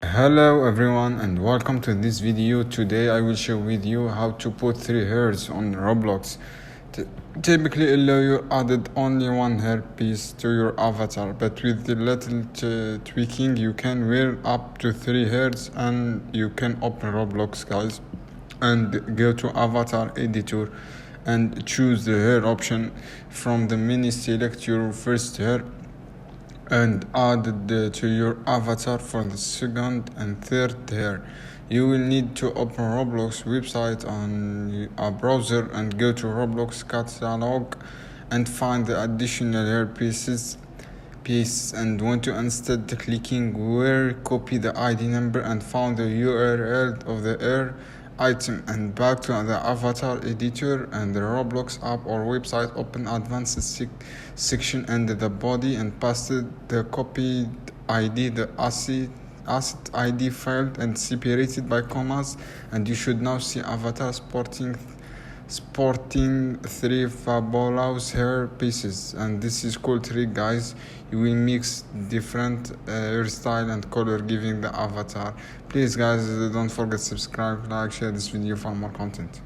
Hello everyone and welcome to this video. Today I will share with you how to put 3 hairs on Roblox. Typically allow you added only one hair piece to your avatar, but with the little tweaking you can wear up to 3 hairs, and you can open Roblox, guys, and go to avatar editor and choose the hair option. From the menu, select your first hair and add it to your avatar for the second and third hair. You will need to open Roblox website on a browser and go to Roblox catalog and find the additional hair pieces, and want to, instead clicking where, copy the ID number and found the URL of the hair item, and back to the avatar editor and the Roblox app or website. Open advanced section and the body and paste the copied ID, the asset ID filed and separated by commas, and you should now see avatar sporting 3 fabulous hair pieces, and this is called trick, guys. You will mix different hairstyle and color, giving the avatar. Please, guys, don't forget to subscribe, like, share this video for more content.